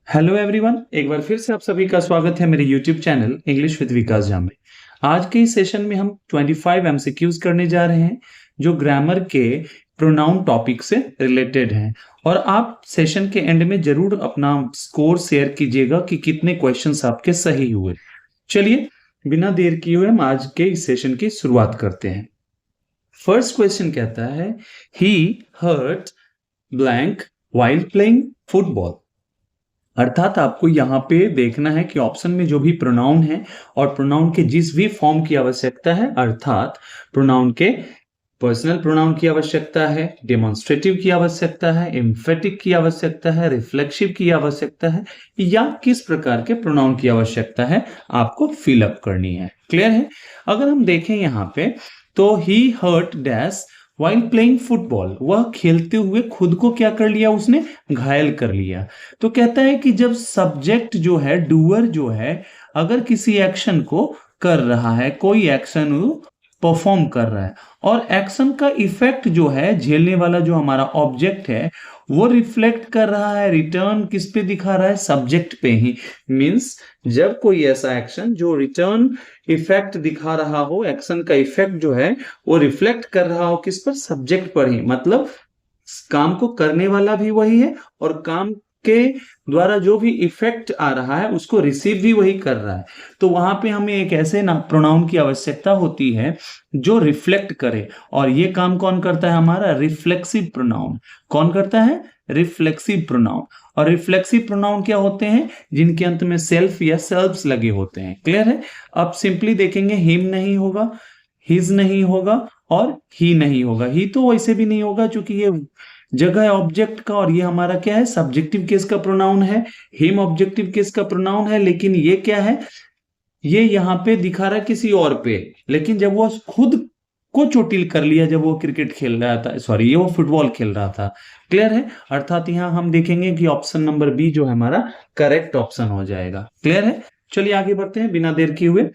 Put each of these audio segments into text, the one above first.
Hello everyone, एक बार फिर से आप सभी का स्वागत है मेरे यूट्यूब चैनल इंग्लिश विद विकास झा में। आज के इस सेशन में हम 25 एमसीक्यूज करने जा रहे हैं जो ग्रामर के प्रोनाउन टॉपिक से रिलेटेड हैं। और आप सेशन के एंड में जरूर अपना स्कोर शेयर कीजिएगा कि कितने क्वेश्चंस आपके सही हुए। चलिए बिना देर किए हुए हम आज के इस सेशन की शुरुआत करते हैं। फर्स्ट क्वेश्चन कहता है he hurt blank while playing football. अर्थात आपको यहाँ पे देखना है कि ऑप्शन में जो भी प्रोनाउन है और प्रोनाउन के जिस भी फॉर्म की आवश्यकता है, अर्थात प्रोनाउन के पर्सनल प्रोनाउन की आवश्यकता है, डेमोन्स्ट्रेटिव की आवश्यकता है, एम्फेटिक की आवश्यकता है, रिफ्लेक्सिव की आवश्यकता है, या किस प्रकार के प्रोनाउन की आवश्यकता है आपको फिलअप करनी है। क्लियर है? अगर हम देखें यहाँ पे तो he hurt dash while playing football, वह खेलते हुए खुद को क्या कर लिया, उसने घायल कर लिया। तो कहता है कि जब सब्जेक्ट जो है, डूअर जो है, अगर किसी एक्शन को कर रहा है, कोई एक्शन परफॉर्म कर रहा है और एक्शन का इफेक्ट जो है, झेलने वाला जो हमारा ऑब्जेक्ट है वो रिफ्लेक्ट कर रहा है, रिटर्न किस पे दिखा रहा है, सब्जेक्ट पे ही। मींस जब कोई ऐसा एक्शन जो रिटर्न इफेक्ट दिखा रहा हो, एक्शन का इफेक्ट जो है वो रिफ्लेक्ट कर रहा हो किस पर, सब्जेक्ट पर ही। मतलब काम को करने वाला भी वही है और काम के द्वारा जो भी इफेक्ट आ रहा है उसको रिसीव भी वही कर रहा है। तो वहां पे हमें एक ऐसे ना प्रोनाउन की आवश्यकता होती है जो रिफ्लेक्ट करे, और ये काम कौन करता है, हमारा रिफ्लेक्सिव प्रोनाउन। कौन करता है? Reflexive pronoun. और रिफ्लेक्सिव प्रोनाउन क्या होते हैं? जिनके अंत में सेल्फ या सेल्फ्स लगे होते हैं। क्लियर है? अब सिंपली देखेंगे, हिम नहीं होगा, हिज नहीं होगा और ही नहीं होगा। ही तो वैसे भी नहीं होगा क्योंकि ये जगह है ऑब्जेक्ट का, और ये हमारा क्या है, सब्जेक्टिव केस का प्रोनाउन है। हिम ऑब्जेक्टिव केस का प्रोनाउन है, लेकिन ये क्या है, ये यहाँ पे दिखा रहा है किसी और पे। लेकिन जब वो खुद को चोटिल कर लिया जब वो क्रिकेट खेल रहा था, सॉरी, ये वो फुटबॉल खेल रहा था। क्लियर है? अर्थात यहाँ हम देखेंगे कि ऑप्शन नंबर बी जो है हमारा करेक्ट ऑप्शन हो जाएगा। क्लियर है? चलिए आगे बढ़ते हैं बिना देर किए हुए।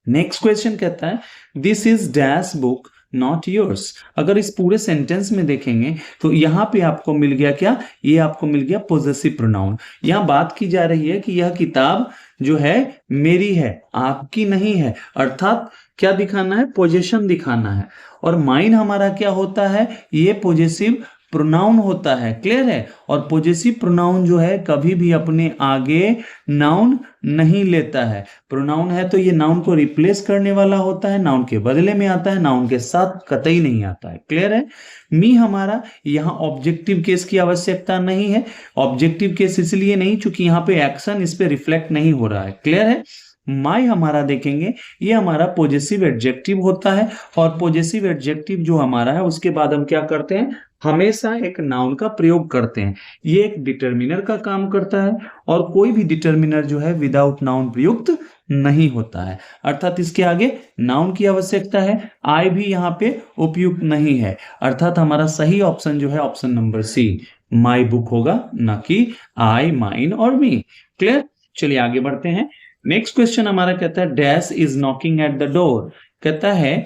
नेक्स्ट क्वेश्चन कहता है this is dash book not yours. अगर इस पूरे सेंटेंस में देखेंगे तो यहाँ पे आपको मिल गया क्या, ये आपको मिल गया पोजेसिव प्रोनाउन। यहाँ बात की जा रही है कि यह किताब जो है मेरी है, आपकी नहीं है। अर्थात क्या दिखाना है, पोजेशन दिखाना है। और माइन हमारा क्या होता है, ये पोजेसिव प्रोनाउन होता है। क्लियर है? और पोजेसिव प्रोनाउन जो है कभी भी अपने आगे नाउन नहीं लेता है। प्रोनाउन है तो ये नाउन को रिप्लेस करने वाला होता है, नाउन के बदले में आता है, नाउन के साथ कतई नहीं आता है। क्लियर है? मी हमारा यहाँ ऑब्जेक्टिव केस की आवश्यकता नहीं है। ऑब्जेक्टिव केस इसलिए नहीं क्योंकि यहाँ पे एक्शन इस पे रिफ्लेक्ट नहीं हो रहा है। क्लियर है? माई हमारा देखेंगे, ये हमारा पॉजिटिव एडजेक्टिव होता है, और पॉजिटिव एडजेक्टिव जो हमारा है उसके बाद हम क्या करते हैं, हमेशा एक नाउन का प्रयोग करते हैं। ये एक डिटर्मिनर का काम करता है, और कोई भी डिटर्मिनर जो है विदाउट नाउन प्रयुक्त नहीं होता है। अर्थात इसके आगे नाउन की आवश्यकता है, आई भी यहाँ पे उपयुक्त नहीं है। अर्थात हमारा सही ऑप्शन जो है option number C, my book होगा, ना कि आई, माइन और मी। क्लियर? चलिए आगे बढ़ते हैं। नेक्स्ट क्वेश्चन हमारा कहता है dash is knocking at the door. कहता है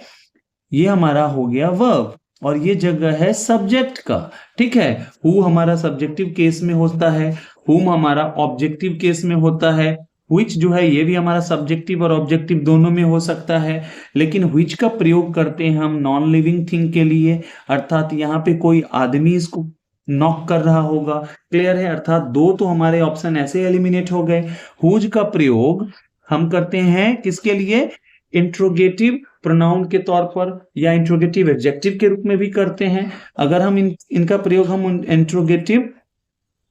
ये हमारा हो गया वर्ब, और ये जगह है सब्जेक्ट का। ठीक है? हु हमारा सब्जेक्टिव केस में होता है, हुम हमारा ऑब्जेक्टिव केस में होता है, व्हिच जो है ये भी हमारा सब्जेक्टिव और ऑब्जेक्टिव दोनों में हो सकता है। लेकिन व्हिच का प्रयोग करते हैं हम नॉन लिविंग थिंग के लिए, अर्थात यहाँ पे कोई आदमी इसको नॉक कर रहा होगा। क्लियर है? अर्थात दो तो हमारे ऑप्शन ऐसे एलिमिनेट हो गए। हुज का प्रयोग हम करते हैं किसके लिए, इंट्रोगेटिव प्रोनाउन के तौर पर या इंट्रोगेटिव एडजेक्टिव के रूप में भी करते हैं। अगर हम इनका प्रयोग हम इंट्रोगेटिव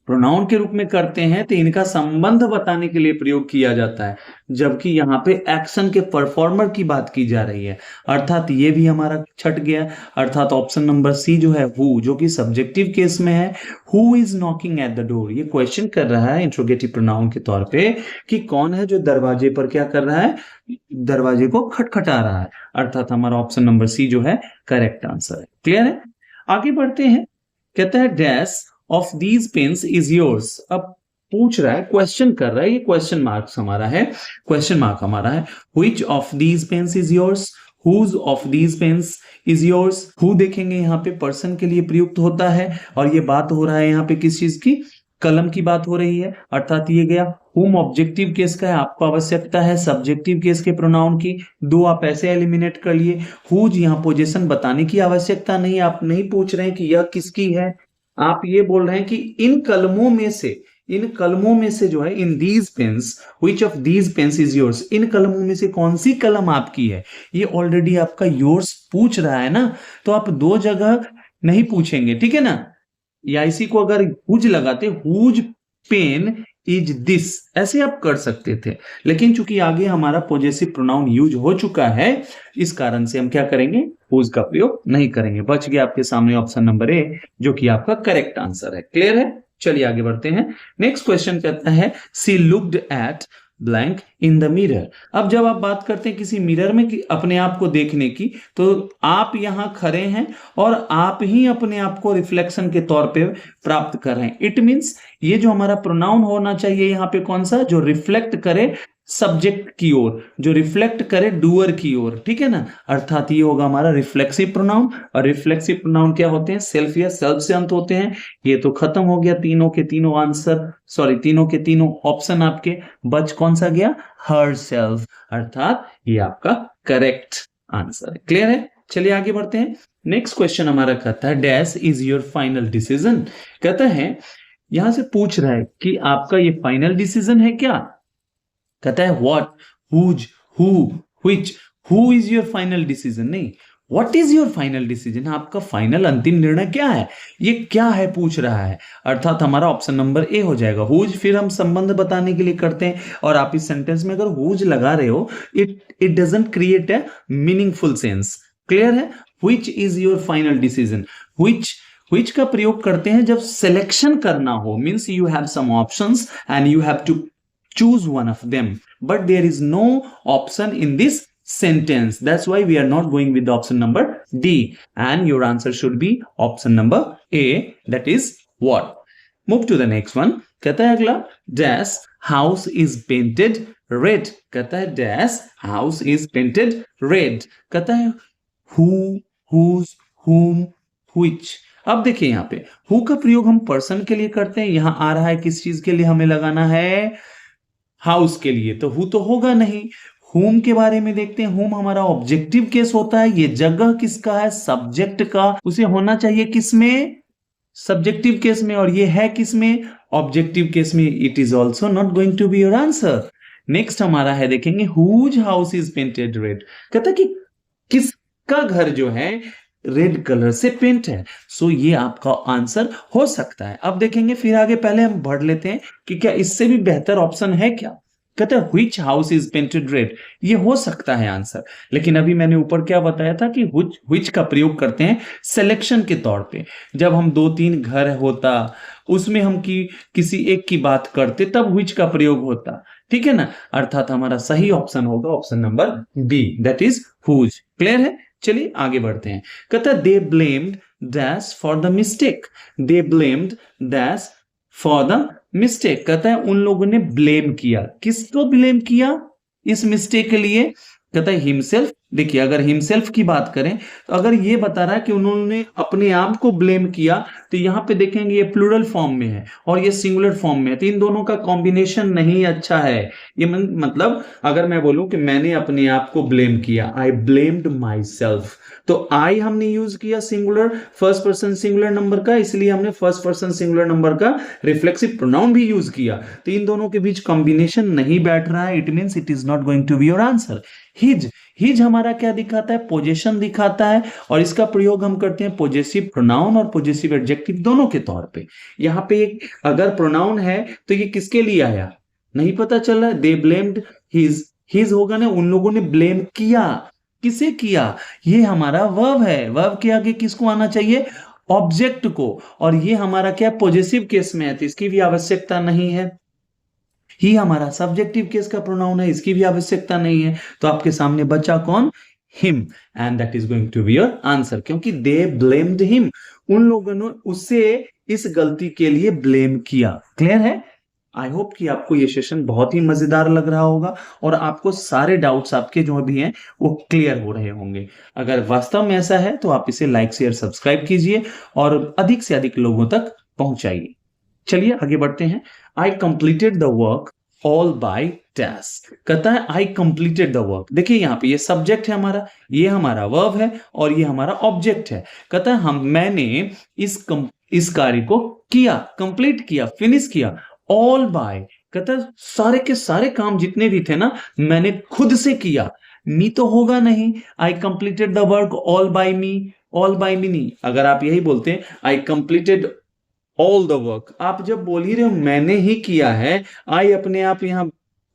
प्रोनाउन के रूप में करते हैं तो इनका संबंध बताने के लिए प्रयोग किया जाता है, जबकि यहाँ पे एक्शन के परफॉर्मर की बात की जा रही है। अर्थात ये भी हमारा छट गया। अर्थात ऑप्शन नंबर सी जो है हु, जो कि सब्जेक्टिव केस में है, who is knocking at the door, ये क्वेश्चन कर रहा है इंट्रोगेटिव प्रोनाउन के तौर पे कि कौन है जो दरवाजे पर क्या कर रहा है, दरवाजे को खटखटा रहा है। अर्थात हमारा ऑप्शन नंबर सी जो है करेक्ट आंसर है। क्लियर है? आगे बढ़ते हैं। कहता है dash of these pens is yours. अब पूछ रहा है, क्वेश्चन कर रहा है, ये क्वेश्चन मार्क्स हमारा है, क्वेश्चन मार्क हमारा है। Which of these pens is yours, whose of these pens is yours. Who देखेंगे यहाँ पे पर्सन के लिए प्रयुक्त होता है, और ये बात हो रहा है यहाँ पे किस चीज की, कलम की बात हो रही है, अर्थात ये गया। whom ऑब्जेक्टिव केस का है, आपको आवश्यकता है सब्जेक्टिव केस के प्रोनाउन की, दो आप ऐसे एलिमिनेट कर लिए। whose यहाँ पोजीशन बताने की आवश्यकता नहीं, आप नहीं पूछ रहे हैं कि यह किसकी है, आप ये बोल रहे हैं कि इन कलमों में से, इन कलमों में से जो है, in these pens, which of these pens is yours, इन कलमों में से कौन सी कलम आपकी है। ये ऑलरेडी आपका योर्स पूछ रहा है ना, तो आप दो जगह नहीं पूछेंगे, ठीक है ना। या इसी को अगर हुज लगाते, हुज पेन इज दिस, ऐसे आप कर सकते थे, लेकिन चूंकि आगे हमारा पॉजेसिव प्रोनाउन यूज हो चुका है, इस कारण से हम क्या करेंगे, हुज का प्रयोग नहीं करेंगे। बच गया आपके सामने ऑप्शन नंबर ए, जो कि आपका करेक्ट आंसर है। क्लियर है, चलिए आगे बढ़ते हैं। नेक्स्ट क्वेश्चन कहता है she looked at blank in the mirror. अब जब आप बात करते हैं किसी मिरर में कि अपने आप को देखने की, तो आप यहां खड़े हैं और आप ही अपने आप को रिफ्लेक्शन के तौर पे प्राप्त कर रहे हैं। इट मींस ये जो हमारा प्रोनाउन होना चाहिए यहाँ पे कौन सा, जो रिफ्लेक्ट करे सब्जेक्ट की ओर, जो रिफ्लेक्ट करे डूअर की ओर, ठीक है ना। अर्थात ये होगा हमारा रिफ्लेक्सिव प्रोनाउन। और रिफ्लेक्सिव प्रोनाउन क्या होते हैं, सेल्फ या सेल्फ से अंत होते हैं। ये तो खत्म हो गया, तीनों के तीनों आंसर, सॉरी तीनों के तीनों ऑप्शन आपके, बच कौन सा गया, हर सेल्फ, अर्थात ये आपका करेक्ट आंसर है। क्लियर है, चलिए आगे बढ़ते हैं। नेक्स्ट क्वेश्चन हमारा कहता है dash is your final decision. कहता है यहां से पूछ रहा है कि आपका ये फाइनल डिसीजन है क्या। कहता है what, whose, who, which, who is your final decision, नहीं what is your final decision, आपका फाइनल अंतिम निर्णय क्या है, ये क्या है पूछ रहा है। अर्थात हमारा ऑप्शन नंबर ए हो जाएगा हुज। फिर हम संबंध बताने के लिए करते हैं, और आप इस सेंटेंस में अगर हुज लगा रहे हो, it doesn't create a meaningful sense. Clear है, which is your final decision, which का प्रयोग करते हैं जब सिलेक्शन करना हो, means you have some options and you have to choose one of them, but there is no option in this sentence. That's why we are not going with the option number D, and your answer should be option number A, that is what. Move to the next one. कहता है अगला dash house is painted red. कहता है dash house is painted red. कहता है who, whose, whom, which. अब देखिए यहाँ पे who का प्रयोग हम पर्सन के लिए करते हैं, यहां आ रहा है किस चीज के लिए हमें लगाना है, हाउस के लिए, तो हु तो होगा नहीं। होम के बारे में देखते हैं, होम हमारा ऑब्जेक्टिव केस होता है, ये जगह किसका है, सब्जेक्ट का, उसे होना चाहिए किसमें, सब्जेक्टिव केस में, और ये है किसमें, ऑब्जेक्टिव केस में। It is also not going to be your answer. Next हमारा है देखेंगे whose house is painted red. कहता है कि किसका घर जो है रेड कलर से पेंट है, सो ये आपका आंसर हो सकता है। अब देखेंगे फिर आगे, पहले हम बढ़ लेते हैं कि क्या इससे भी बेहतर ऑप्शन है क्या। कहते हैं which house is painted red, ये हो सकता है आंसर, लेकिन अभी मैंने ऊपर क्या बताया था कि व्हिच का प्रयोग करते हैं सिलेक्शन के तौर पे। जब हम 2-3 घर होता, उसमें हम किसी एक की बात करते, तब व्हिच का प्रयोग होता, ठीक है ना। अर्थात हमारा सही ऑप्शन होगा option number B, that is whose. Clear है, चलिए आगे बढ़ते हैं। कहता है they blamed dash for the mistake, they blamed dash for the mistake. कहता है उन लोगों ने ब्लेम किया, किसको ब्लेम किया इस मिस्टेक के लिए। कहता है हिमसेल्फ। देखिए अगर हिमसेल्फ की बात करें, तो अगर ये बता रहा है कि उन्होंने अपने आप को ब्लेम किया, तो यहां पे देखेंगे ये प्लूरल फॉर्म में है और ये सिंगुलर फॉर्म में है, तो इन दोनों का कॉम्बिनेशन नहीं अच्छा है। ये मतलब अगर मैं बोलूं कि मैंने अपने आप को ब्लेम किया, आई ब्लेम्ड माई सेल्फ, तो आई हमने यूज किया singular, first person singular number का, इसलिए हमने फर्स्ट पर्सन सिंगुलर नंबर का रिफ्लेक्सिव प्रोनाउन भी यूज किया, तो इन दोनों के बीच कॉम्बिनेशन नहीं बैठ रहा है। It means it is not going to be your answer. His, his हमारा क्या दिखाता है, पोजेशन दिखाता है, और इसका प्रयोग हम करते हैं पोजेसिव प्रोनाउन और पोजेसिव एडजेक्टिव दोनों के तौर पे। यहां पे एक अगर प्रोनाउन है तो ये किसके लिए आया नहीं पता चल रहा है, दे ब्लेम्ड हिज, हिज होगा ना, उन लोगों ने ब्लेम किया, किसे किया, ये हमारा वर्ब है, वर्ब के आगे किसको आना चाहिए, ऑब्जेक्ट को, और ये हमारा क्या पॉजिटिव केस में है, तो इसकी भी आवश्यकता नहीं है। ही हमारा सब्जेक्टिव केस का प्रोनाउन है, इसकी भी आवश्यकता नहीं है। तो आपके सामने बचा कौन, him, and that is going to be your answer, क्योंकि दे ब्लेम्ड हिम, उन लोगों ने उसे इस गलती के लिए ब्लेम किया। क्लियर है? आई होप कि आपको ये सेशन बहुत ही मजेदार लग रहा होगा और आपको सारे डाउट्स आपके जो भी हैं वो क्लियर हो रहे होंगे। अगर वास्तव में ऐसा है तो आप इसे लाइक शेयर सब्सक्राइब कीजिए और अधिक से अधिक लोगों तक पहुंचाइए। चलिए आगे बढ़ते हैं। I completed the work all by dash. कहता है आई कंप्लीटेड द वर्क। देखिए यहाँ पे ये सब्जेक्ट है हमारा, ये हमारा वर्ब है और ये हमारा ऑब्जेक्ट है। कहता है मैंने इस कार्य को किया, कंप्लीट किया, फिनिश किया। ऑल बाय, कहता है सारे के सारे काम जितने भी थे ना मैंने खुद से किया। मी तो होगा नहीं, I completed the work all by me. All by me नहीं, अगर आप यही बोलते हैं I completed all the work, आप जब बोल ही रहे हो मैंने ही किया है, आई अपने आप यहां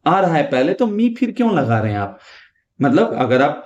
आ रहा है पहले, तो मी फिर क्यों लगा रहे हैं आप? मतलब अगर आप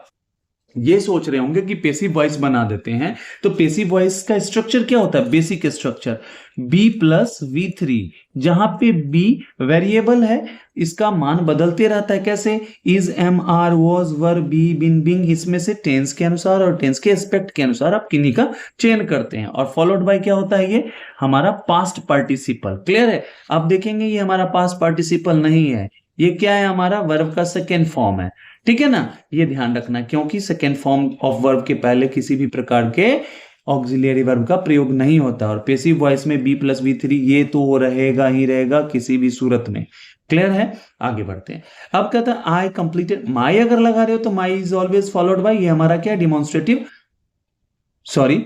ये सोच रहे होंगे कि पेसिव वॉइस बना देते हैं, तो पेसिव वॉइस का स्ट्रक्चर क्या होता है? Basic structure B plus V3, जहां पे बी वेरिएबल है, इसका मान बदलते रहता है। कैसे? Is, am, are, was, were, be, been, being, इसमें से टेंस के अनुसार और टेंस के एस्पेक्ट के अनुसार आप किन्हीं का चयन करते हैं। और फॉलोड बाय क्या होता है? ये हमारा पास्ट पार्टिसिपल। क्लियर है? आप देखेंगे ये हमारा पास्ट पार्टिसिपल नहीं है, ये क्या है? हमारा वर्ब का सेकेंड फॉर्म है। ठीक है ना? ये ध्यान रखना, क्योंकि सेकेंड फॉर्म ऑफ वर्ब के पहले किसी भी प्रकार के ऑक्सिलियरी वर्ब का प्रयोग नहीं होता। और पेसिव वॉइस में बी प्लस V3 ये तो रहेगा ही रहेगा किसी भी सूरत में। क्लियर है? आगे बढ़ते हैं। अब कहता है आई कंप्लीटेड। माई अगर लगा रहे हो तो माई इज ऑलवेज फॉलोड बाय, ये हमारा क्या? डिमॉन्स्ट्रेटिव, सॉरी,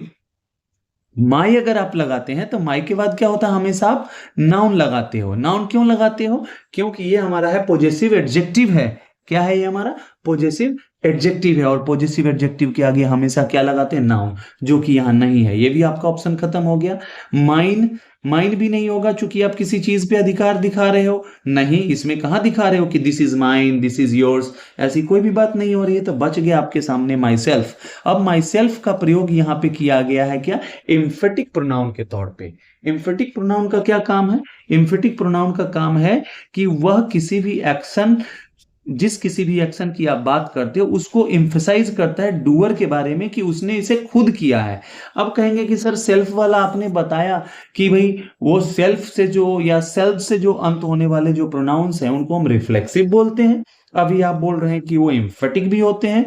माई अगर आप लगाते हैं तो माई के बाद क्या होता है? हमेशा आप नाउन लगाते हो। नाउन क्यों लगाते हो? क्योंकि ये हमारा है पॉजेसिव एडजेक्टिव है। क्या है ये? हमारा पॉजेसिव एडजेक्टिव है। और पॉजेसिव एडजेक्टिव के आगे हमेशा क्या लगाते हैं? नाउन, जो कि यहां नहीं है। ये भी आपका ऑप्शन खत्म हो गया। माइन, माइन भी नहीं होगा, चूंकि आप किसी चीज पे अधिकार दिखा रहे हो। नहीं, इसमें कहां दिखा रहे हो कि this is mine, this is yours, ऐसी कोई भी बात नहीं हो रही है। तो बच गया आपके सामने माई सेल्फ। अब माई सेल्फ का प्रयोग यहां पे किया गया है क्या? एम्फेटिक प्रोनाउन के तौर पे। एम्फेटिक प्रोनाउन का क्या काम है? एम्फेटिक प्रोनाउन का काम है कि वह किसी भी एक्शन, जिस किसी भी एक्शन की आप बात करते हो उसको एम्फसाइज करता है डूअर के बारे में, कि उसने इसे खुद किया है। अब कहेंगे कि सर सेल्फ वाला आपने बताया कि भाई वो सेल्फ से जो या सेल्फ से जो अंत होने वाले जो प्रोनाउंस हैं उनको हम रिफ्लेक्सिव बोलते हैं। अभी आप बोल रहे हैं कि वो एम्फेटिक भी होते हैं।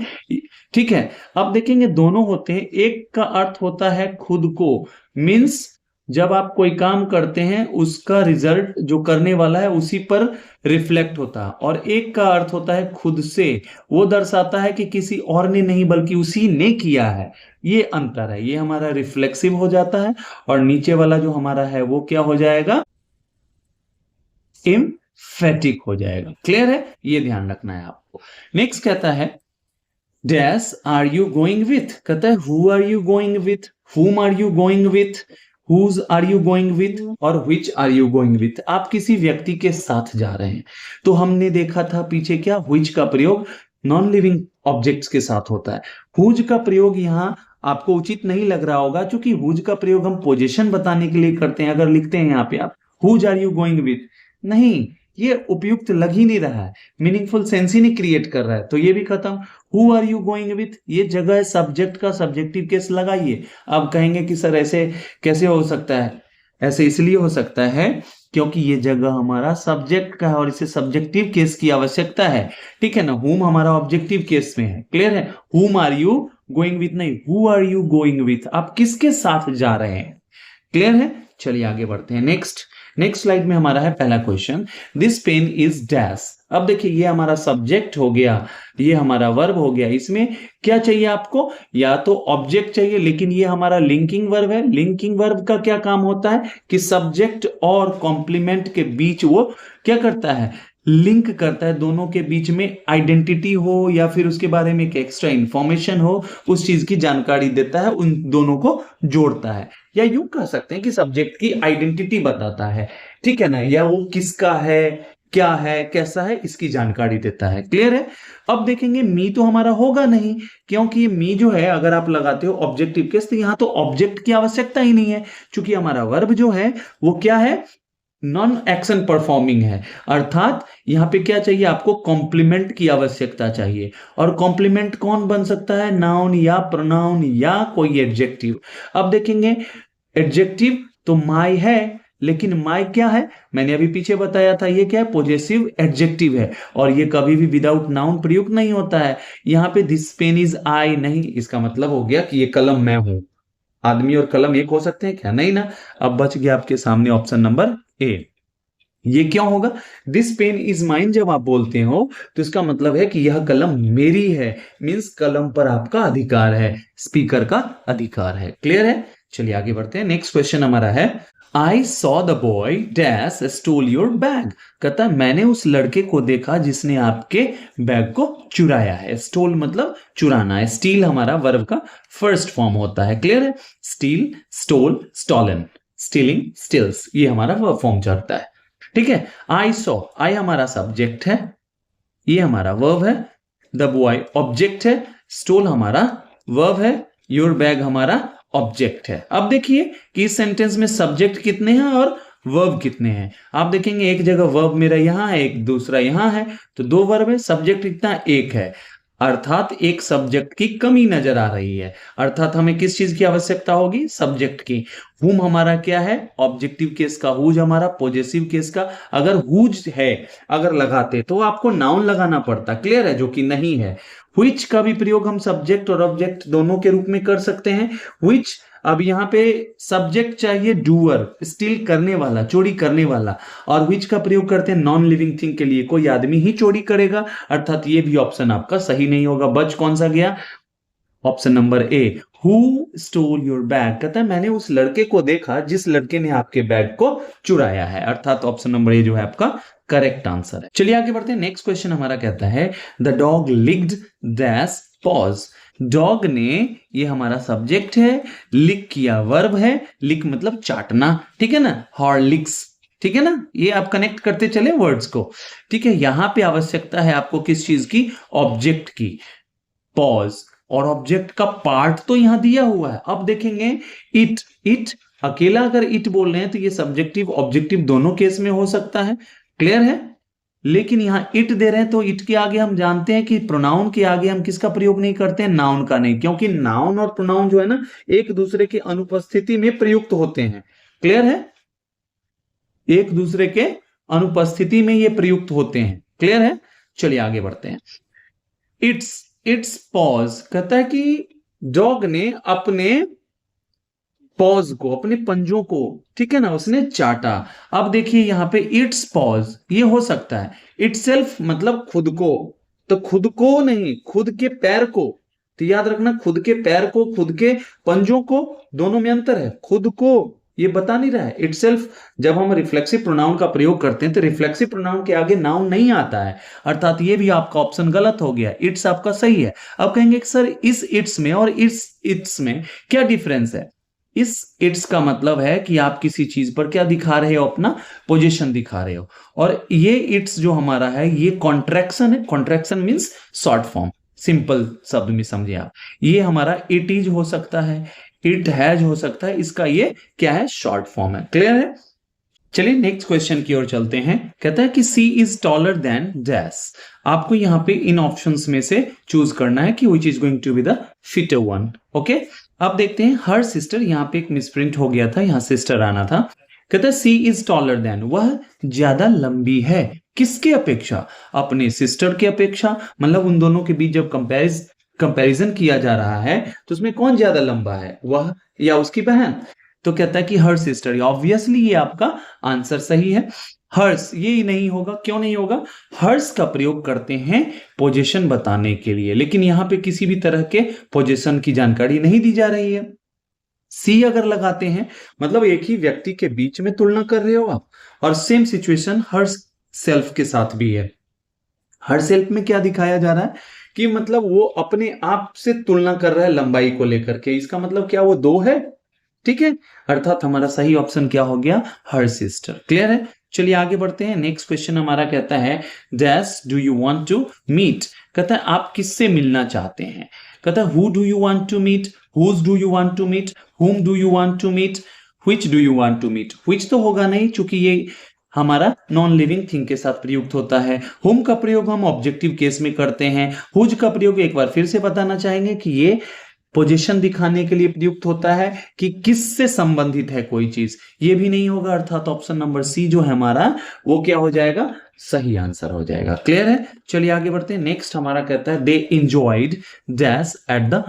ठीक है, अब देखेंगे दोनों होते हैं। एक का अर्थ होता है खुद को, मीन्स जब आप कोई काम करते हैं उसका रिजल्ट जो करने वाला है उसी पर रिफ्लेक्ट होता है। और एक का अर्थ होता है खुद से, वो दर्शाता है कि किसी और ने नहीं बल्कि उसी ने किया है। ये अंतर है, ये हमारा रिफ्लेक्सिव हो जाता है। और नीचे वाला जो हमारा है वो क्या हो जाएगा? एम्फेटिक हो जाएगा। क्लियर है? ये ध्यान रखना है आपको। नेक्स्ट कहता है dash are you going with. कहता है who are you going with, whom are you going with, whose are you going with और which are you going with. आप किसी व्यक्ति के साथ जा रहे हैं। तो हमने देखा था पीछे क्या, विच का प्रयोग नॉन लिविंग ऑब्जेक्ट्स के साथ होता है। हुज का प्रयोग यहां आपको उचित नहीं लग रहा होगा, क्योंकि हुज का प्रयोग हम पोजीशन बताने के लिए करते हैं। अगर लिखते हैं यहाँ पे आप whose are you going with, नहीं, ये उपयुक्त लग ही नहीं रहा है, मीनिंगफुल सेंस ही नहीं क्रिएट कर रहा है। तो ये भी खत्म। Who are you going with, ये जगह है सब्जेक्ट का, सब्जेक्टिव केस लगाइए। अब कहेंगे कि सर ऐसे कैसे हो सकता है? ऐसे इसलिए हो सकता है क्योंकि ये जगह हमारा सब्जेक्ट का है और इसे सब्जेक्टिव केस की आवश्यकता है। ठीक है ना? हुम हमारा ऑब्जेक्टिव केस में है। क्लियर है? Whom are you going with नहीं, who are you going with, आप किसके साथ जा रहे हैं। क्लियर है? चलिए आगे बढ़ते हैं। नेक्स्ट स्लाइड में हमारा है पहला question, this pen is dash. अब देखिए ये हमारा सब्जेक्ट हो गया, ये हमारा वर्ब हो गया। इसमें क्या चाहिए आपको? या तो ऑब्जेक्ट चाहिए, लेकिन ये हमारा लिंकिंग वर्ब है। लिंकिंग वर्ब का क्या काम होता है कि सब्जेक्ट और कॉम्प्लीमेंट के बीच वो क्या करता है? लिंक करता है। दोनों के बीच में आइडेंटिटी हो या फिर उसके बारे में एक एक्स्ट्रा इंफॉर्मेशन हो, उस चीज की जानकारी देता है, उन दोनों को जोड़ता है। या यूं कह सकते हैं कि सब्जेक्ट की आइडेंटिटी बताता है। ठीक है ना? या वो किसका है, क्या है, कैसा है, इसकी जानकारी देता है। क्लियर है? अब देखेंगे मी तो हमारा होगा नहीं, क्योंकि मी जो है अगर आप लगाते हो ऑब्जेक्टिव केस, तो यहां तो ऑब्जेक्ट की आवश्यकता ही नहीं है, क्योंकि हमारा वर्ब जो है वो क्या है? नॉन एक्शन परफॉर्मिंग है। अर्थात यहां पे क्या चाहिए आपको? कॉम्प्लीमेंट की आवश्यकता चाहिए। और कॉम्प्लीमेंट कौन बन सकता है? नाउन या प्रोनाउन या कोई एडजेक्टिव। अब देखेंगे एडजेक्टिव तो माई है, लेकिन माई क्या है? मैंने अभी पीछे बताया था, ये क्या है? पॉजेसिव एडजेक्टिव है और ये कभी भी विदाउट नाउन प्रयुक्त नहीं होता है। यहां पे दिस पेन इज आई नहीं, इसका मतलब हो गया कि ये कलम मैं हूं। आदमी और कलम एक हो सकते हैं क्या? नहीं ना। अब बच गया आपके सामने ऑप्शन नंबर ए। ये क्या होगा? दिस पेन इज माइन जब आप बोलते हो तो इसका मतलब है कि यह कलम मेरी है, मींस कलम पर आपका अधिकार है, स्पीकर का अधिकार है। क्लियर है? चलिए आगे बढ़ते हैं। नेक्स्ट क्वेश्चन हमारा है, I saw the boy dash stole your bag. कहता है मैंने उस लड़के को देखा जिसने आपके बैग को चुराया है। स्टोल मतलब चुराना है। स्टील हमारा वर्ब का फर्स्ट फॉर्म होता है। क्लियर है? Steal, stole, stolen, stealing, steals, ये हमारा वर्ब फॉर्म चलता है। ठीक है? आई सॉ, आई हमारा सब्जेक्ट है, ये हमारा वर्ब है, द बॉय ऑब्जेक्ट है, स्टोल हमारा वर्ब है, योर बैग हमारा ऑब्जेक्ट है। अब देखिए कि इस सेंटेंस में सब्जेक्ट कितने हैं और वर्ब कितने हैं। आप देखेंगे एक जगह वर्ब मेरा यहां है, एक दूसरा यहां है, तो दो वर्ब है, सब्जेक्ट कितना? एक है, अर्थात एक सब्जेक्ट की कमी नजर आ रही है। अर्थात हमें किस चीज की आवश्यकता होगी? सब्जेक्ट की। हुम हमारा क्या है? ऑब्जेक्टिव केस का। हुज हमारा पॉजेसिव केस का। अगर हुज है, अगर लगाते तो आपको नाउन लगाना पड़ता। क्लियर है? जो कि नहीं है। व्हिच का भी प्रयोग हम सब्जेक्ट और ऑब्जेक्ट दोनों के रूप में कर सकते हैं। व्हिच, अब यहां पे सब्जेक्ट चाहिए डूअर, स्टील करने वाला, चोरी करने वाला, और व्हिच का प्रयोग करते हैं नॉन लिविंग थिंग के लिए, कोई आदमी ही चोरी करेगा, अर्थात ये भी ऑप्शन आपका सही नहीं होगा। बच कौन सा गया? Option number A, who stole your bag. कहता है मैंने उस लड़के को देखा जिस लड़के ने आपके बैग को चुराया है, अर्थात ऑप्शन नंबर ए जो है आपका करेक्ट आंसर है। चलिए आगे बढ़ते हैं। नेक्स्ट क्वेश्चन हमारा कहता है the dog licked dash pause. Dog ने, ये हमारा सब्जेक्ट है, लिक किया वर्ब है, लिक मतलब चाटना, ठीक है ना, हॉर्लिक्स, ठीक है ना, ये आप कनेक्ट करते चले वर्ड्स को। ठीक है? यहां पे आवश्यकता है आपको किस चीज की? ऑब्जेक्ट की। पॉज और ऑब्जेक्ट का पार्ट तो यहां दिया हुआ है। अब देखेंगे इट, इट अकेला अगर इट बोल रहे हैं तो ये सब्जेक्टिव ऑब्जेक्टिव दोनों केस में हो सकता है। क्लियर है? लेकिन यहां इट दे रहे हैं तो इट के आगे हम जानते हैं कि प्रोनाउन के आगे हम किसका प्रयोग नहीं करते हैं? नाउन का नहीं, क्योंकि नाउन और प्रोनाउन जो है ना एक दूसरे की अनुपस्थिति में प्रयुक्त होते हैं। क्लियर है? एक दूसरे के अनुपस्थिति में ये प्रयुक्त होते हैं। क्लियर है? चलिए आगे बढ़ते हैं। इट्स पॉज, कहता है कि डॉग ने अपने पॉज को, अपने पंजों को, ठीक है ना, उसने चाटा। अब देखिए यहां पे इट्स पॉज ये हो सकता है इटसेल्फ मतलब खुद को, तो खुद को नहीं, खुद के पैर को। तो याद रखना, खुद के पैर को, खुद के पंजों को, दोनों में अंतर है। खुद को ये बता नहीं रहा है। इटसेल्फ जब हम रिफ्लेक्सिव प्रोनाउन का प्रयोग करते हैं तो रिफ्लेक्सिव प्रोनाउन के आगे नाउन नहीं आता है, अर्थात ये भी आपका ऑप्शन गलत हो गया। इट्स आपका सही है। अब कहेंगे कि सर इस इट्स में और इस इट्स में क्या डिफरेंस है? इस इट्स का मतलब है कि आप किसी चीज पर क्या दिखा रहे हो? अपना पोजीशन दिखा रहे हो। और ये इट्स जो हमारा है ये कॉन्ट्रैक्शन है। Contraction means short form, simple शब्द में समझिए आप। ये हमारा इट इज हो सकता है, इट हैज हो सकता है, इसका ये क्या है? शॉर्ट फॉर्म है। क्लियर है? चलिए नेक्स्ट क्वेश्चन की ओर चलते हैं। कहता है कि सी इज टॉलर देन डैश। आपको यहां पे इन ऑप्शंस में से चूज करना है कि which is going to be the fitter one. Okay, अब देखते हैं हर सिस्टर, यहां पे एक मिसप्रिंट हो गया था, यहां सिस्टर आना था। कहता है सी इज टॉलर देन, वह ज्यादा लंबी है। किसके अपेक्षा? अपने सिस्टर के अपेक्षा। मतलब उन दोनों के बीच जब कंपैरिजन किया जा रहा है तो उसमें कौन ज्यादा लंबा है, वह या उसकी बहन? तो कहता है कि हर सिस्टर। ऑब्वियसली ये आपका आंसर सही है। हर्स ये नहीं होगा। क्यों नहीं होगा? हर्स का प्रयोग करते हैं पोजीशन बताने के लिए, लेकिन यहां पे किसी भी तरह के पोजीशन की जानकारी नहीं दी जा रही है। सी अगर लगाते हैं मतलब एक ही व्यक्ति के बीच में तुलना कर रहे हो आप। और सेम सिचुएशन हर सेल्फ के साथ भी है। हर सेल्फ में क्या दिखाया जा रहा है कि मतलब वो अपने आप से तुलना कर रहा है लंबाई को लेकर के। इसका मतलब क्या वो दो है? ठीक है, अर्थात हमारा सही ऑप्शन क्या हो गया? Her sister. क्लियर है? चलिए आगे बढ़ते हैं। नेक्स्ट क्वेश्चन हमारा कहता है dash do you want to meet. कहता है आप किससे मिलना चाहते हैं? कहता है who do you want to meet, whose do you want to meet, whom do you want to meet, which do you want to meet. Which तो होगा नहीं क्योंकि ये हमारा नॉन लिविंग थिंग के साथ प्रयुक्त होता है। हुम का प्रयोग हम ऑब्जेक्टिव केस में करते हैं। हुज का प्रयोग एक बार फिर से बताना चाहेंगे कि ये पोजीशन दिखाने के लिए प्रयुक्त होता है कि किससे संबंधित है कोई चीज। ये भी नहीं होगा, अर्थात ऑप्शन नंबर सी जो है हमारा वो क्या हो जाएगा? सही आंसर हो जाएगा। क्लियर है? चलिए आगे बढ़ते हैं। नेक्स्ट हमारा कहता है they enjoyed dash at the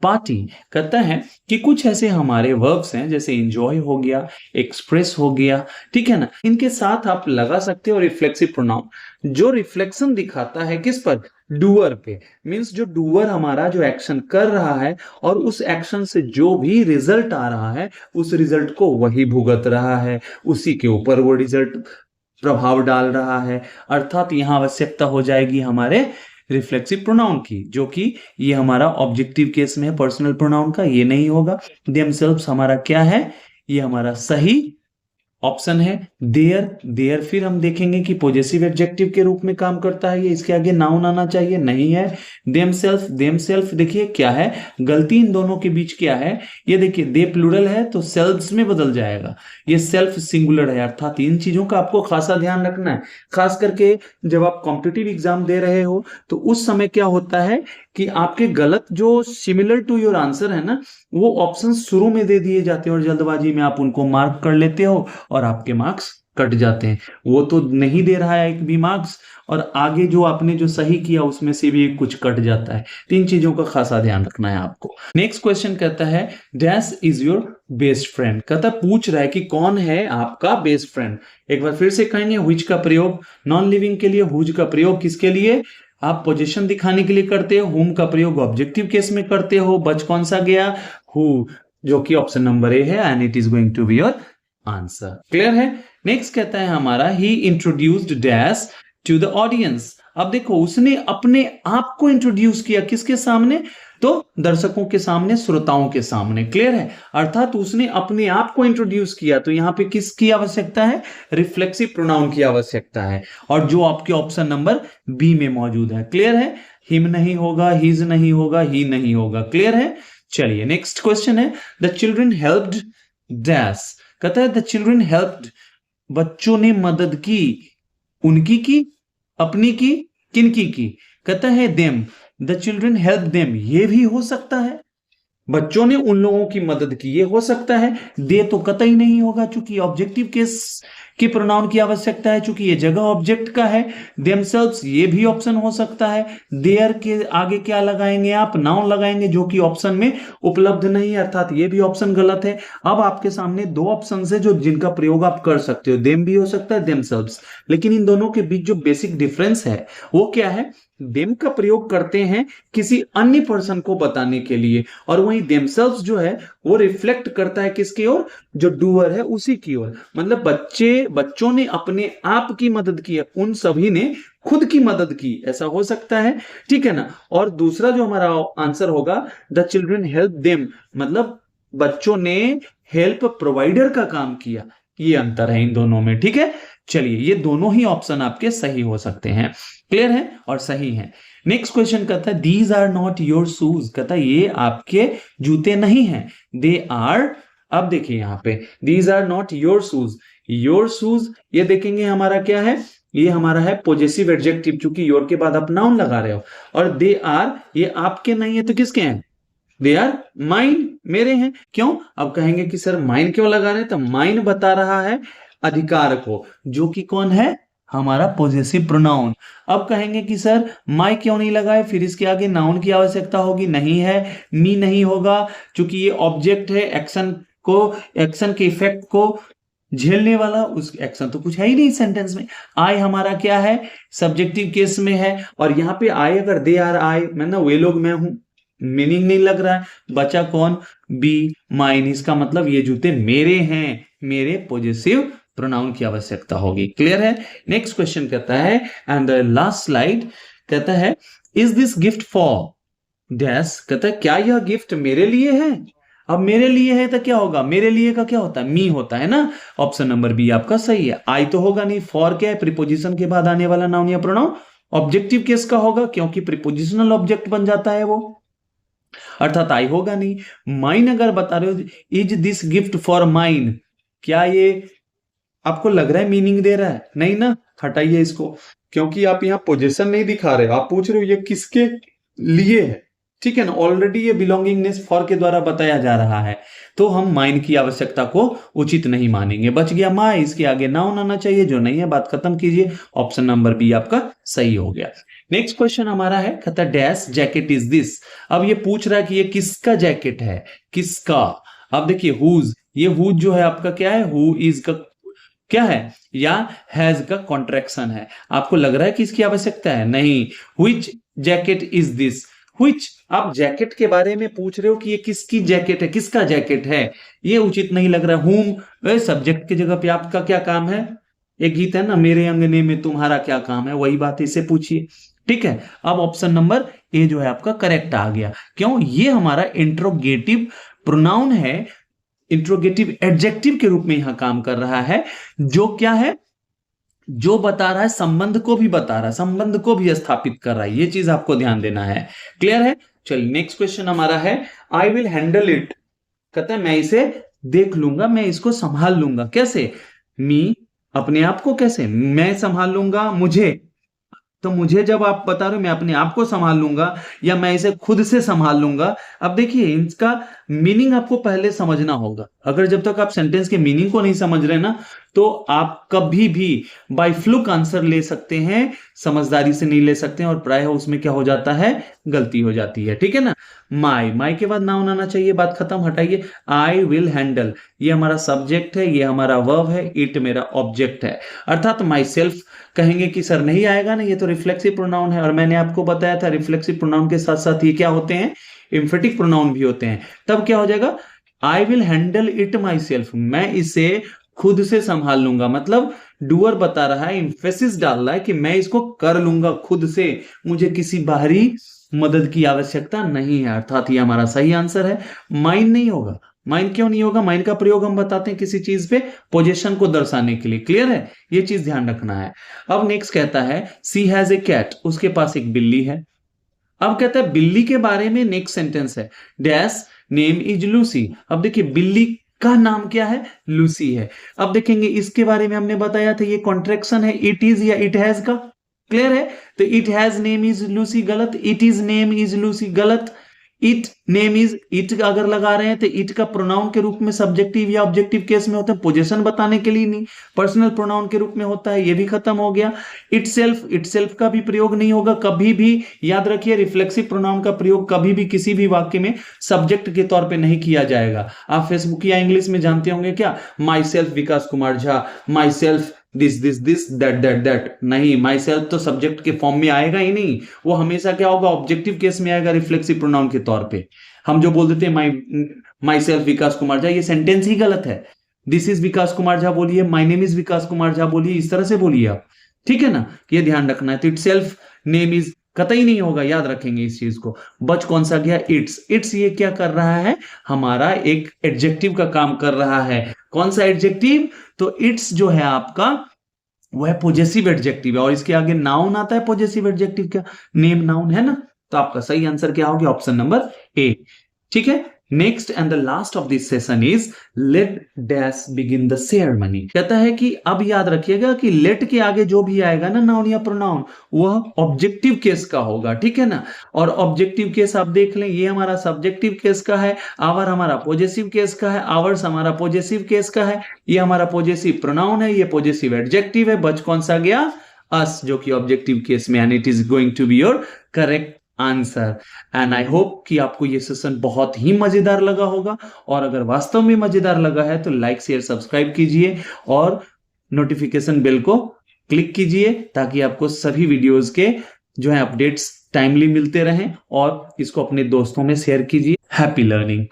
party. कहता है कि कुछ ऐसे हमारे वर्ब्स हैं जैसे एंजॉय हो गया, एक्सप्रेस हो गया, ठीक है ना, इनके साथ आप लगा सकते हो रिफ्लेक्सिव प्रोनाउन जो रिफ्लेक्शन दिखाता है किस पर, डूअर पे। मींस जो डूअर हमारा जो एक्शन कर रहा है और उस एक्शन से जो भी रिजल्ट आ रहा है उस रिजल्ट को वही भुगत रहा है, उसी के ऊपर वो रिजल्ट प्रभाव डाल रहा है। अर्थात यहां आवश्यकता हो जाएगी हमारे रिफ्लेक्सिव प्रोनाउन की, जो कि ये हमारा ऑब्जेक्टिव केस में है पर्सनल प्रोनाउन का, ये नहीं होगा। देमसेल्व्स हमारा क्या है, ये हमारा सही ऑप्शन है। देयर, देयर फिर हम देखेंगे कि पॉजेसिव एडजेक्टिव के रूप में काम करता है ये, इसके आगे नाउन आना चाहिए, नहीं है। देमसेल्फ, देमसेल्फ देखिए क्या है, गलती इन दोनों के बीच क्या है, ये देखिए दे प्लूरल है तो सेल्व्स में बदल जाएगा, ये सेल्फ सिंगुलर है। अर्थात इन चीजों का आपको खासा ध्यान रखना है, खास करके जब आप कॉम्पिटिटिव एग्जाम दे रहे हो तो उस समय क्या होता है कि आपके गलत जो सिमिलर टू योर आंसर है ना, वो ऑप्शन शुरू में दे दिए जाते हैं और जल्दबाजी में आप उनको मार्क कर लेते हो और आपके मार्क्स कट जाते हैं। वो तो नहीं दे रहा है एक भी मार्क्स, और आगे जो आपने जो सही किया उसमें से भी कुछ कट जाता है। तीन चीजों का खासा ध्यान रखना है आपको। नेक्स्ट क्वेश्चन कहता है dash is your best friend. कहता पूछ रहा है कि कौन है आपका बेस्ट फ्रेंड। एक बार फिर से कहेंगे, व्हिच का प्रयोग नॉन लिविंग के लिए, हुज का प्रयोग किसके लिए, आप पोजीशन दिखाने के लिए करते हो, हुम का प्रयोग ऑब्जेक्टिव केस में करते हो, बच कौन सा गया, हु, जो कि ऑप्शन नंबर ए है, and it is going to be your answer. Clear है। नेक्स्ट कहता है हमारा he introduced dash to the audience. अब देखो उसने अपने आप को इंट्रोड्यूस किया किसके सामने, तो दर्शकों के सामने, श्रोताओं के सामने। क्लियर है। अर्थात उसने अपने आप को इंट्रोड्यूस किया, तो यहां पे किसकी आवश्यकता है, रिफ्लेक्सिव प्रोनाउन की आवश्यकता है, और जो आपके ऑप्शन नंबर बी में मौजूद है। क्लियर है। हिम नहीं होगा, हिज नहीं होगा, ही नहीं होगा। क्लियर है। चलिए नेक्स्ट क्वेश्चन है द चिल्ड्रन हेल्प्ड डैश। कहता है द चिल्ड्रन हेल्प्ड, बच्चों ने मदद की, उनकी की, अपनी की, किनकी की। कहता है them, the children help them, ये भी हो सकता है, बच्चों ने उन लोगों की मदद की, ये हो सकता है। दे तो कतई नहीं होगा चूंकि ऑब्जेक्टिव केस की प्रोनाउन की आवश्यकता है, चूंकि ये जगह ऑब्जेक्ट का है। देमसेल्व्स, ये भी ऑप्शन हो सकता है। देयर के आगे क्या लगाएंगे आप, नाउन लगाएंगे, जो कि ऑप्शन में उपलब्ध नहीं है, अर्थात ये भी ऑप्शन गलत है। अब आपके सामने दो ऑप्शन है जो जिनका प्रयोग आप कर सकते हो, देम भी हो सकता है, देमसेल्व्स। लेकिन इन दोनों के बीच जो बेसिक डिफरेंस है वो क्या है, देम का प्रयोग करते हैं किसी अन्य पर्सन को बताने के लिए, और वहीं देमसेल्व्स जो है वो रिफ्लेक्ट करता है किसकी ओर, जो डूअर है उसी की ओर। मतलब बच्चों ने अपने आप की मदद की है, उन सभी ने खुद की मदद की, ऐसा हो सकता है। ठीक है ना। और दूसरा जो हमारा आंसर होगा द चिल्ड्रन हेल्प देम, मतलब बच्चों ने हेल्प प्रोवाइडर का काम किया, ये अंतर है इन दोनों में। ठीक है। चलिए ये दोनों ही ऑप्शन आपके सही हो सकते हैं। क्लियर है और सही है। नेक्स्ट क्वेश्चन कहता है these are not your shoes. कहता है ये आपके जूते नहीं हैं, दे आर। अब देखिए यहां पे these are not your shoes, your shoes ये देखेंगे हमारा क्या है, ये हमारा है पॉजेसिव एडजेक्टिव, चूंकि योर के बाद आप नाउन लगा रहे हो। और दे आर ये आपके नहीं है तो किसके हैं, दे आर माइन, मेरे हैं। क्यों, अब कहेंगे कि सर माइन क्यों लगा रहे हैं, तो माइन बता रहा है अधिकार को, जो कि कौन है, हमारा पॉजेसिव प्रोनाउन। अब कहेंगे कि सर माई क्यों नहीं लगाए, फिर इसके आगे नाउन की आवश्यकता होगी, नहीं है। मी नहीं होगा क्योंकि ये ऑब्जेक्ट है, एक्शन को, एक्शन के इफेक्ट को झेलने वाला, उस एक्शन तो कुछ है ही नहीं सेंटेंस में। आई हमारा क्या है, सब्जेक्टिव केस में है, और यहाँ पे आई अगर दे आर आई, मैं ना वे लोग मैं हूं, मीनिंग नहीं लग रहा है। बचा कौन, बी माइन, इसका मतलब ये जूते मेरे हैं, मेरे पॉजेसिव प्रोनाउन की आवश्यकता होगी। क्लियर है। नेक्स्ट क्वेश्चन कहता है एंड द लास्ट स्लाइड कहता है is this gift for dash. कहता है क्या यह गिफ्ट मेरे लिए है। अब मेरे लिए है तो क्या होगा, मेरे लिए का क्या होता है, मी होता है ना। ऑप्शन नंबर बी आपका सही है। आई तो होगा नहीं, फॉर क्या है, प्रीपोजिशन के बाद आने वाला नाउन या प्रोनाउन, ऑब्जेक्टिव केस का होगा क्योंकि प्रीपोजिशनल ऑब्जेक्ट बन जाता है वो, अर्थात आई होगा नहीं। माइन अगर बता रहे हो, is this gift for mine, क्या ये आपको लग रहा है मीनिंग दे रहा है, नहीं ना, हटाइए इसको, क्योंकि आप यहां पोजीशन नहीं दिखा रहे हो, आप पूछ रहे हो ये किसके लिए है, ठीक है ना, ऑलरेडी ये बिलोंगिंगनेस फॉर के द्वारा बताया जा रहा है, तो हम माइन की आवश्यकता को उचित नहीं मानेंगे। बच गया माई, इसके आगे नाउन आना चाहिए, जो नहीं है बात खत्म कीजिए। ऑप्शन नंबर बी आपका सही हो गया। नेक्स्ट क्वेश्चन हमारा है, कहता है डैश जैकेट इज दिस। अब ये पूछ रहा है कि ये किसका जैकेट है, किसका। अब देखिए हुज, ये हुज जो है आपका क्या है, हु इज का क्या है, या हैज का कॉन्ट्रैक्शन है। आपको लग रहा है कि इसकी आवश्यकता है, नहीं। Which jacket is this, which, आप जैकेट के बारे में पूछ रहे हो कि ये किसकी जैकेट है, किसका जैकेट है, ये उचित नहीं लग रहा। हुम सब्जेक्ट की जगह पे आपका क्या काम है, एक गीत है ना, मेरे अंगने में तुम्हारा क्या काम है, वही बात इसे पूछिए। ठीक है, अब ऑप्शन नंबर ए जो है आपका करेक्ट आ गया। क्यों, ये हमारा इंट्रोगेटिव प्रोनाउन है, इंट्रोगेटिव एडजेक्टिव के रूप में यहां काम कर रहा है, जो क्या है, जो बता रहा है, संबंध को भी बता रहा है, संबंध को भी स्थापित कर रहा है। ये चीज आपको ध्यान देना है। क्लियर है। चलिए नेक्स्ट क्वेश्चन हमारा है, आई विल हैंडल इट। कहता है मैं इसे देख लूंगा, मैं इसको संभाल लूंगा। कैसे, मी, अपने आप को कैसे मैं संभाल लूंगा, मुझे, तो मुझे जब आप बता रहे हो मैं अपने आप को संभाल लूंगा या मैं इसे खुद से संभाल लूंगा। अब देखिए इसका मीनिंग आपको पहले समझना होगा। अगर जब तक आप सेंटेंस के मीनिंग को नहीं समझ रहे ना, तो आप कभी भी बाय फ्लूक आंसर ले सकते हैं, समझदारी से नहीं ले सकते हैं, और प्रायः उसमें क्या हो जाता है, गलती हो जाती है। ठीक है ना। माई, माई के बाद नाउन आना चाहिए, बात खत्म, हटाइए। आई विल हैंडल, ये हमारा सब्जेक्ट है, ये हमारा वर्ब है, इट मेरा ऑब्जेक्ट है। अर्थात माई सेल्फ कहेंगे कि सर नहीं आएगा ना, ये तो रिफ्लेक्सिव प्रोनाउन है, और मैंने आपको बताया था रिफ्लेक्सिव प्रोनाउन के साथ साथ ये क्या होते हैं, एम्फेटिक प्रोनाउन भी होते हैं। तब क्या हो जाएगा, I will handle it my self, मैं इसे खुद से संभाल लूंगा। मतलब डूअर बता रहा है, इंफेसिस डाल रहा है कि मैं इसको कर लूंगा खुद से, मुझे किसी बाहरी मदद की आवश्यकता नहीं है। अर्थात ये हमारा सही आंसर है। माइन नहीं होगा। माइन क्यों नहीं होगा, माइन का प्रयोग हम बताते हैं किसी चीज पे पोजीशन को दर्शाने के लिए। क्लियर है, ये चीज ध्यान रखना है। अब नेक्स्ट कहता है, सी हैज ए कैट, उसके पास एक बिल्ली है। अब कहता है बिल्ली के बारे में नेक्स्ट सेंटेंस है, डैश नेम इज लूसी। अब देखिए बिल्ली का नाम क्या है, लूसी है। अब देखेंगे इसके बारे में हमने बताया था, ये कॉन्ट्रैक्शन है, इट इज या इट हैज का। क्लियर है, तो it has name is Lucy गलत, it is name is Lucy गलत, इट नेम इज, इट अगर लगा रहे हैं तो इट का प्रोनाउन के रूप में सब्जेक्टिव या ऑब्जेक्टिव केस में होता है, पोजीशन बताने के लिए नहीं, पर्सनल प्रोनाउन के रूप में होता है, ये भी खत्म हो गया। इटसेल्फ का भी प्रयोग नहीं होगा कभी भी। याद रखिए रिफ्लेक्सिव प्रोनाउन का प्रयोग कभी भी किसी भी वाक्य में सब्जेक्ट के तौर पे नहीं किया जाएगा। आप फेसबुक या इंग्लिश में जानते होंगे क्या, my self Vikas Kumar Jha, my self this this this that that that, नहीं, माई सेल्फ तो सब्जेक्ट के फॉर्म में आएगा ही नहीं, वो हमेशा क्या होगा, ऑब्जेक्टिव केस में आएगा, रिफ्लेक्सिव प्रोनाउन के तौर पे। हम जो बोल देते हैं माई सेल्फ विकास कुमार झा, ये सेंटेंस ही गलत है। दिस इज विकास कुमार झा बोलिए, माई नेम इज विकास कुमार झा बोलिए, इस तरह से बोलिए आप। ठीक है ना, ये ध्यान रखना है। तो इट सेल्फ नेम इज कतई नहीं होगा, याद रखेंगे इस चीज को। बच कौन सा गया, इट्स। इट्स ये क्या कर रहा है, हमारा एक एडजेक्टिव का काम कर रहा है। कौन सा एडजेक्टिव, तो इट्स जो है आपका वह पॉजेसिव एडजेक्टिव है, और इसके आगे नाउन आता है पॉजेसिव एडजेक्टिव का, नेम नाउन है ना। तो आपका सही आंसर क्या हो गया, ऑप्शन नंबर ए। ठीक है, next and the last of this session is let dash begin the ceremony. कहता है कि अब याद रखिएगा कि लेट के आगे जो भी आएगा ना नाउन या प्रोनाउन, वह ऑब्जेक्टिव केस का होगा। ठीक है ना, और ऑब्जेक्टिव केस आप देख लें, ये हमारा सब्जेक्टिव केस का है, आवर हमारा पॉजेसिव केस का है, आवर्स हमारा पॉजेसिव केस का है, ये हमारा पॉजेसिव प्रोनाउन है, ये पॉजेसिव एडजेक्टिव है। बच कौन सा गया, अस, जो कि ऑब्जेक्टिव केस में, and it is going to be your correct answer. And I hope कि आपको ये सेशन बहुत ही मजेदार लगा होगा, और अगर वास्तव में मजेदार लगा है तो लाइक शेयर सब्सक्राइब कीजिए और नोटिफिकेशन बेल को क्लिक कीजिए, ताकि आपको सभी वीडियोस के जो है अपडेट्स टाइमली मिलते रहें, और इसको अपने दोस्तों में शेयर कीजिए। Happy learning.